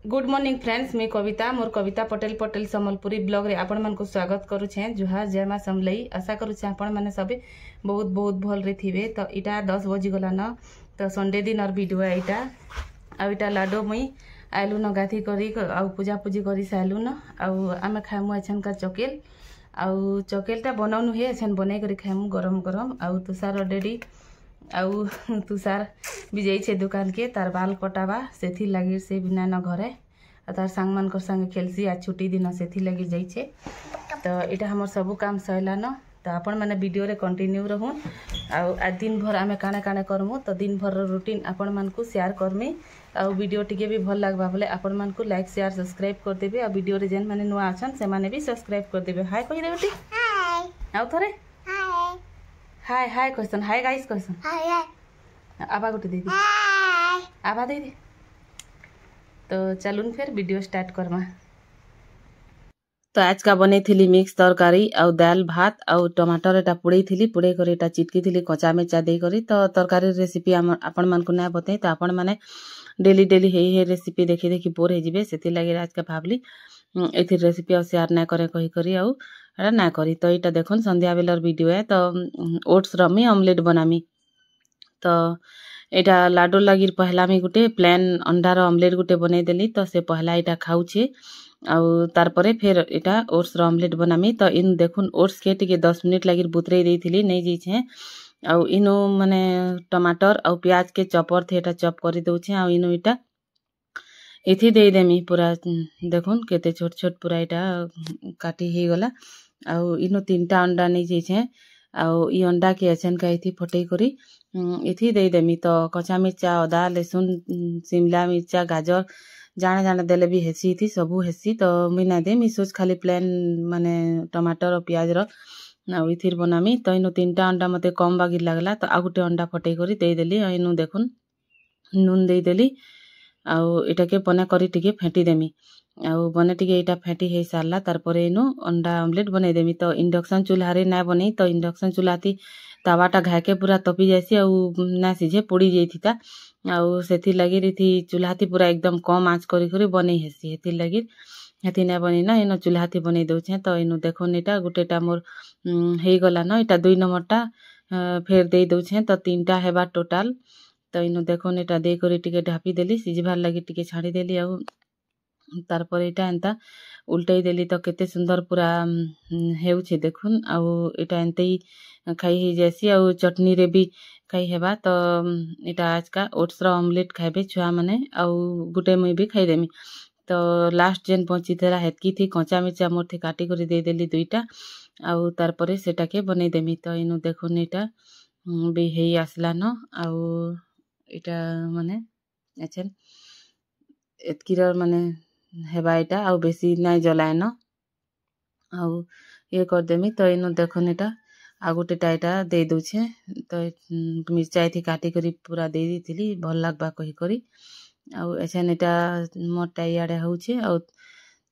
Good morning friends, मैं कविता मोर कविता Patel Sambalpuri blog रे आपण मन को स्वागत करुछे। जुहार जय मां समलई। आशा करुछे आपण माने सबे बहुत बहुत भल रे थिबे। तो इटा 10 बजी गला न, तो संडे दिन और वीडियो इटा आ इटा लाडो मुई आलू न गाथी करी आ पूजा पूजी करी सालू न आमे खामु अछन का चकेल आउ चकेलटा बनाउनु हे अछन बनै करी खामु गरम गरम। आउ तुषार डेडी आउ तुषार भी जाइए दुकान के तार बाल कटावा से लगी से बिना न घरे तार सांग मान संगे खेलसी। आज छुट्टी दिन से लगी जाइए। तो यहाँ हमर सब काम सरला न, तो आपण मैंने वीडियो रे कंटिन्यू रहूँ। आज दिन भर आमे काणे काणे करमु, तो दिन भर रूटीन आपण मान को शेयर करमी। आ वीडियो टिके भी भल लगवा बोले आपण मान को लाइक शेयर सब्सक्राइब कर देबे। आ वीडियो रे जेन माने नुआ अछन से माने भी सब्सक्राइब कर देबे। हाय कहि देबे टी हाय आउ थरे हाय हाय हाय कहसन हाय गाइस कहसन हाय हाय आबा गोटे दे दे हाय आबा दे दे। तो चलून फिर वीडियो स्टार्ट करमा। तो आज का बनै थी मिक्स तरकारी आउ दाल भात आउ टमाटर एटा पुड़े थी पुड़े कर एटा चिटकी थी कचा मिर्चा दे करी। तो तरकारी रेसिपी आपण मान को ना बताई, तो आपण माने डेली डेली हे रेसिपी देखी देखी बोर हो जिवे। से लगे आज का भावली ए रेसिपी शेयर ना करे कही करी आउ ना करी। तो यहाँ देखो संध्या बेलर वीडियो है। तो ओट्स रमी ऑमलेट बनामी। तो यहाँ लाडो लगी पहला मी गुटे प्लेन अंडार ऑमलेट गुटे बनै देली। तो से पहला यहाँ खाऊे आउ तार परे फिर यहाँ ओट्स ऑमलेट बनामी। तो इन देखुन ओट्स के टिके 10 मिनट लगी बुतरे देइथिली नहीं जाइछे। आउ इनो माने टमाटर आउ प्याज के चॉपर थे चॉप करी दउछे। आउ इनो इटा इथि दे देमी पूरा देखुन केते छोट छोट पूरा यहाँ काटी ही गला। आउ इनो 3टा अंडा नहीं जाइछे। आउ ई अंडा के अछन का इथि फटई करी इथि दे देमी। तो कच्चा मिर्चा अदा लहसुन शिमला मिर्चा गाजर जाने जाने देले भी हेसी थी सबू हेसी। तो मुई ना दे मी सोच खाली प्लेन माने टमाटर और प्याज रो इथिर बनामी। तो इनो 3टा अंडा मते कम बागिर लागला। तो आ गुटे अंडा फटई करी दे देली। इनु देखुन नून दे देली आउ इटा के बना करी टिके फेंटी देमी। आउ बने टिके इटा फेंटी हे सारला तार परे इनु अंडा ऑमलेट बनै देमी। तो इंडक्शन चूल्हा रे ना बनै। तो इंडक्शन चूल्हा थी तावाटा घाके पूरा तपी जासी आउ ना सिझे पोड़ी जाइथिता। आउ सेथि लगी रही चूल्हा थी पूरा एकदम कम आँच करी करी बनै हेसी। हेथि लगी हेथि ना बनी ना इनो चूल्हा थी बनै दउछे। तो इनु देखो इटा गुटेटा मोर हे गला न। इटा 2 नंबरटा फेर दे दउछे। तो 3टा हेबा टोटल। तो इनु देखो इटा दे करी टिके ढापी देली सिझबार लगी टिके छाड़ी देली। आउ तार पर इटा एंता उल्टाई देली। तो केते सुंदर पूरा हेउछे देखुन। आउ इटा एंते ही खाई ही जैसी आउ चटनी रे भी खाई हेबा। तो इटा आज का ओट्स रो ऑमलेट खाइबे छुआ माने आउ गुटे मुई भी खाई देमी। तो लास्ट जेन पहुंची थेला हेतकी थी कच्चा मिर्चा मोर थी काटी करी दे देली 2टा आउ तार परे सेटा के बनै देमी। तो इनु देखुन इटा भी हेई आसला न। आउ इटा माने अछन एतकीर माने हेबा इटा आउ बेसी नाइ जलाए न आउ ये कर देमी। तो इनु देखुन इटा आ गुटेटा इटा दे दउछे। तो मिर्चा थी काटी करी पूरा दे देथिली भल लागबा कही करी। आउ एछन इटा मोटा इयाडे होउछे। आउ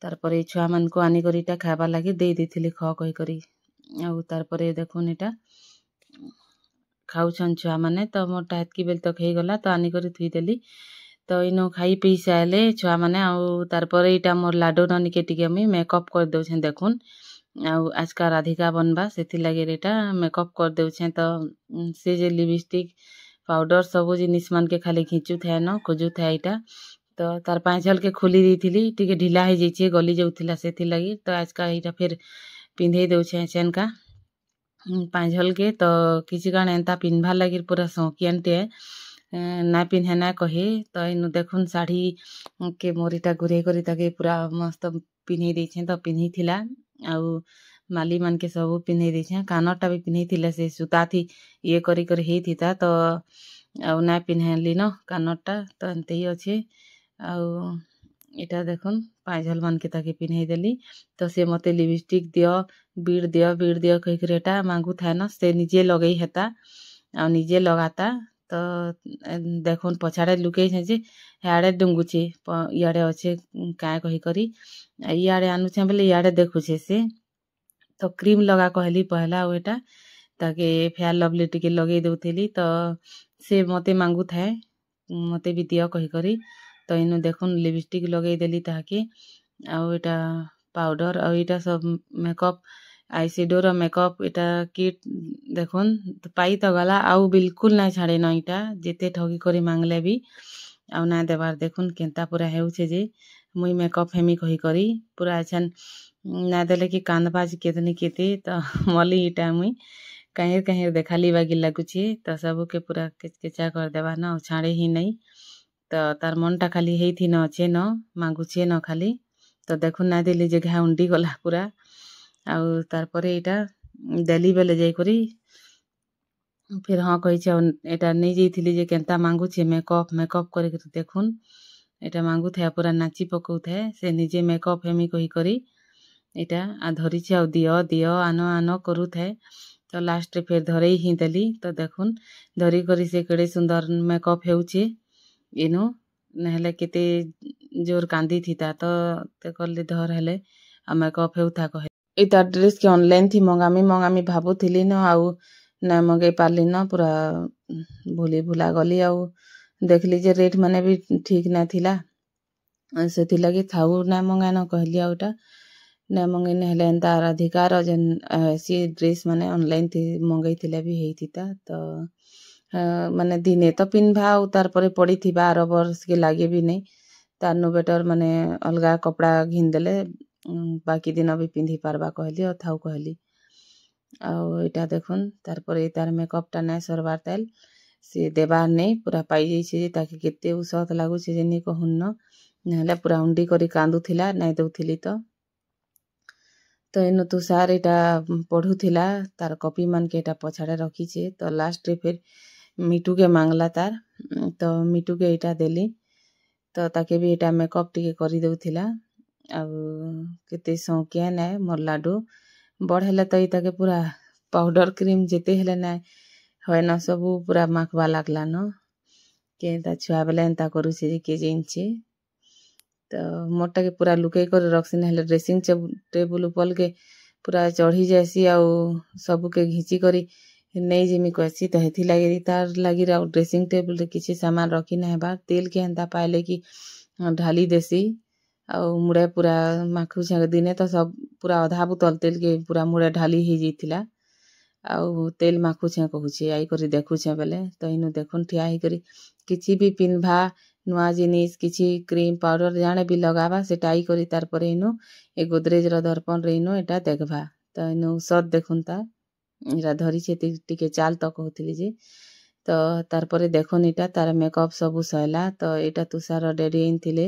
तार परे छुआ मान को आनी करी इटा खाबा लागि दे देथिली ख कही करी। आउ तार परे देखुन इटा खाउछन छुआ माने। तो मोटा हेतकी बेल तक हे गला। तो आनी करी थुई देली। तो इनो खाई पी साले छुआ माने। आउ तार परे इटा मोर लाडो ननी के टिके मी मेकअप कर दउछे देखुन। आउ आज का राधिका बनबा सेथि लगे इटा मेकअप कर दउछे। तो से जे लिपस्टिक पाउडर सब जिनिस मान के खाली खींचू थाए न खोजू थाए इटा। तो तार पांचल के खोली देथिली टिके ढिला हे जाइछे गली जाउथिला सेथि लगी। तो आज का इटा फिर पिंधे दउछे चेन का पांचल के। तो किसी कारण एंता पिन्भा लगी पूरा सौकियनटे ना पिन्हे ना कहे। तो इनु देखुन साड़ी के मोरिटा घुरे करी ताके पूरा मस्त पिन्हे देछे। तो पिन्ही थिला आउ माली मान के सब पिन्हे देछे। कानटा भी पिन्ही थिला से सुता थी ये करी करी हे थिता। तो आउ ना पिन्हेली न कानटा। तो एंते ही अच्छे। आउ इटा देखुन पांचल मान के ताके पिन्हे देली। तो से मते लिपस्टिक दियो बीड़ दियो कही कर एटा मांगू थाए न। से निजे लगई हेता आउ निजे लगाता। तो देखुन पछाड़े लुके जे याडे डुंगुचे इयाडे अच्छे क्या कही करी इयाडे आनुछे बोले इयाडे देखुछे से। तो क्रीम लगा कहली पहला ओटा ताके फेयर लवली टिके लगे दउथिली। तो से मते मांगू थाए मते भी दियो कही करी। तो इनु देखुन लिपस्टिक लगेई देली ताके आउ एटा पाउडर आउ एटा सब मेकअप आईशैडो रो मेकअप एटा किट देखुन पाई तो गला आउ बिल्कुल ना छाड़े न इटा जेते ठगी करी मांगले भी आउ ना देबार देखुन केंता पूरा हेउछे जे मुई मेकअप हेमी कही करी पूरा छन ना देले कि कांदबाज केतनी केते तो मली इटा मुई कहीं देखाली बागी लगुछे तो सब के पूरा केचकेचा कर देबा न छाड़े ही नहीं तो तार मन टा खाली हेई थी न छे न मांगुछे न खाली तो देखुन ना देली जे घा उंडी गला पूरा आउ तार परे इटा देली बेले जाई करी फिर हाँ कही छे एटा नहीं जाइथिली जे केंता मांगुछे मेकअप करे देखुन एटा मांगु थे पूरा नाची पकौ थे से निजे मेकअप हेमी कही करी एटा आ धरी छे आ दियो दियो आनो आनो करू थे तो लास्ट रे फिर धरई ही देली तो देखुन धरी करी से केड़े सुंदर मेकअप हेउछे इनु नहले केते जोर कांदी थिता तो ते करली धर हेले आ मेकअप हेउथा कहे इता ड्रेस के ऑनलाइन थी मंगामी भाबुथिली न आउ ना मंगाई पारली न पूरा भूली भुला गली आउ देखली जे रेट माने भी ठीक ना थिला से लगी थाउ ना मंगा न कहली आउटा ना मंगे नहले एंता अधिकार जन ऐसी ड्रेस माने ऑनलाइन थी मंगाई थिला भी हेई थिता तो माने दिने तो पिनभा उतार परे पड़ी थी 12 वर्ष के लागे भी नहीं तार नु बेटर माने अलगा कपड़ा घिन देले बाकी दिन भी पिंधि पारबा कहली और थाउ कहली आउ एटा देखुन तार परे तार मेकअप टा ना सरबार ताइल से देबार नहीं पूरा पाई जाई छे ताकि केते उसत लागु छे जेनी कहून न नहले पूरा उंडी करी कांदु थिला नहीं दउथिली तो इनु तुषार एटा पढ़ुथिला तार कॉपी मान के एटा पछाड़े रखी छे तो लास्ट रे फिर मिटू के मांगला तार तो मिटू के एटा देली तो ताके भी एटा मेकअप टिके करी दउथिला अब केते सौकिया ना मोर लाडू बड़ हेले तो इता के पूरा पाउडर क्रीम जेते हेले ना होय न सब पूरा माखबा लागला न के ता छुआ बेले एंता करू छे के जिनछे तो मोटा के पूरा लुके कर रखसिन हेले ड्रेसिंग टेबल उपल के पूरा चढ़ी जासी आउ सब के घिची करी नहीं जिमी कहसी तो हेथी लागी तार लागी रा ड्रेसिंग टेबल रे किछि सामान रखी ना हेबार तेल के एंता पाइले कि ढाली देसी आउ मुड़े पूरा माखु छे दिने तो सब पूरा आधा बोतल तेल के पूरा मुड़े ढाली ही जैथिला आउ तेल माखु छे कहूछे आई करी देखु छे बेले तो इनु देखुन ठिया ही करी किछि भी पिनभा नुआ जिनिस किछि क्रीम पाउडर जाने भी लगावा सेटा आई करी तार परे इनु ए गोदरेज रो दर्पण रे इनु एटा देखभा तो इनु सद देखुन ता इरा धरी छे टिके चाल तो कहउथिली जे तो तार परे देखुन इटा तार मेकअप सबु सैला तो एटा तुषार डेडी इनथिले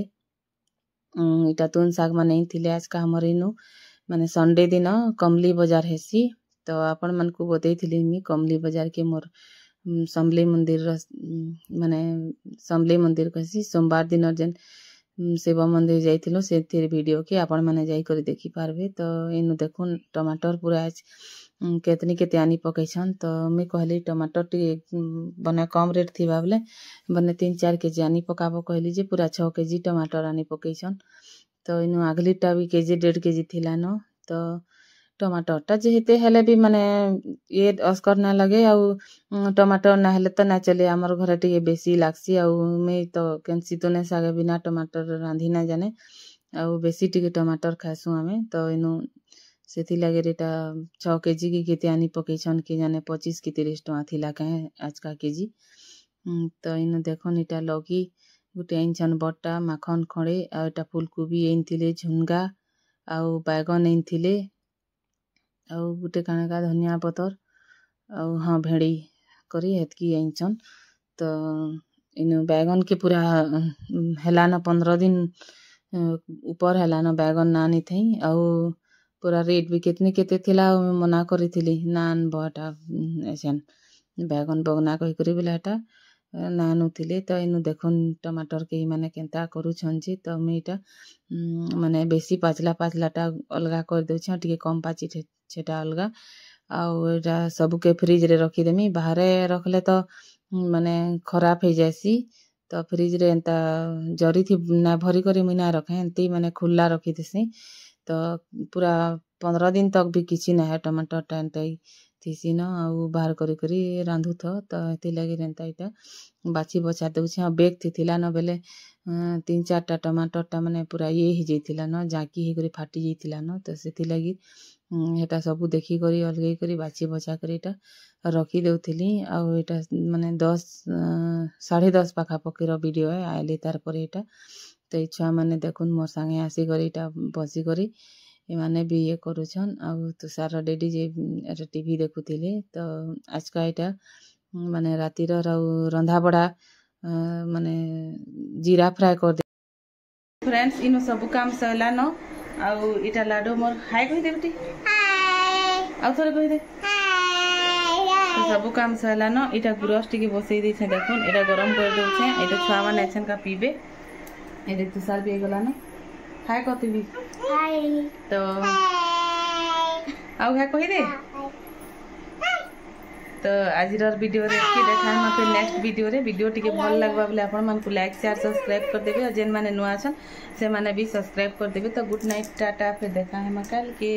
इटा तुन साग माने इनथिले आज का हमर इनु माने संडे दिन कमली बाजार हेसी तो आपण मन को बतैथिली मी कमली बाजार के मोर समली मंदिर माने समली मंदिर कहसी सोमवार दिन जेन शिव मंदिर जाइथिलो से वीडियो के आपण माने जाई करी देखि पारबे तो इनु देखुन टमाटर पूरा केतनी केते आनी पकैछन तो मैं कहली टमाटर टी बने कम रेट थिबा बेले बने 3-4 केजी आनी पकाबो कहली जे पूरा 6 केजी टमाटर आनी पकैछन तो इनु आगलीटा भी केजी 1.5 केजी थिला न तो टमाटर टा जेते हेले भी माने ये अस्कर ना लगे आउ टमाटर ना हेले तो ना चले हमर घरे टिके बेसी लागसी आउ मैं तो केनसी तो ने सागे बिना टमाटर रांधी ना जाने आउ बेसी टिके टमाटर खासु आमे तो इनु सेथि लागे रेटा 6 केजी की केते आनी पकैछन के जाने 25 की 30 टका थिला काहे आज का केजी तो इनु देखन इटा लौकी गुटे आइनछन बट्टा माखन खड़े आ एटा फूलकोबी आइनथिले झुनगा आउ बैगन आइनथिले आउ गुटे काणका धनिया पतर आउ हाँ भेड़ी करी हेतकी आइनछन तो इनु बैगन के पूरा हेला न 15 दिन ऊपर हेला न बैगन ना आनी थई आउ पूरा रेट भी कितने केते थिला मना करी थिली नान बटा एसन बैगन बगना कहि करी बेलाटा नानु थिले तो इनु देखुन टमाटर के माने केंता करू छंजी तो मेटा माने बेसी पाचलाटा अलगा कर दउ छ टिके कम पाची छेटा अलगा आउ एटा सब के फ्रिज रे रखी देमी बाहरे रखले तो माने खराब हो जासी तो फ्रिज रे एंता जरी थी ना भरी करी मुई ना रखे एंती माने खुला रखी देसी तो पूरा 15 दिन तक भी किछि ना है टमाटर टांटई थीसी न आउ बाहर करी करी रांधु थ तो एति लागि रेंता इटा बाची बचा दउ छ बेग थिला न बेले 3-4टा टमाटरटा माने पूरा ये ही जाइतिला न जाकी ही करी फाटी जाइतिला न तो सेति लगी हेटा सब देखी करी अलगई करी बाची बचा करी एटा रखी देउथिली आ एटा माने 10 10:30 पाखा पकी रो वीडियो है आइले तार पर एटा तो ई छुआ माने देखुन मोर संगे आसी करी एटा बसी करी एमाने भी ये करूछन आ तुषार डेडी जे एटा टीवी देखुथिले तो आज का एटा माने राती रो रंधा बड़ा माने जीरा फ्राई कर दे फ्रेंड्स इनो सब काम सला न आउ इटा लाडो मोर हाय कहि दे बेटी हाय आउ थोड़े कहि दे तो सब काम सला न इटा गुरस टिके बसई दै छै देखुन एटा गरम कर दउ छै एटा छुआ माने एछन का पीबे एटे तुषार भी गला न हाय कति भी हाय तो आउ हाय कहि दे तो आज वीडियो देखी देखा हम नेक्स्ट वीडियो रे वीडियो टिके भल लगबा बोले आपण मन को लाइक शेयर सब्सक्राइब कर देबे और जेन माने नुआ अछन से माने भी सब्सक्राइब कर देबे तो गुड नाइट टाटा फिर देखा हम कल के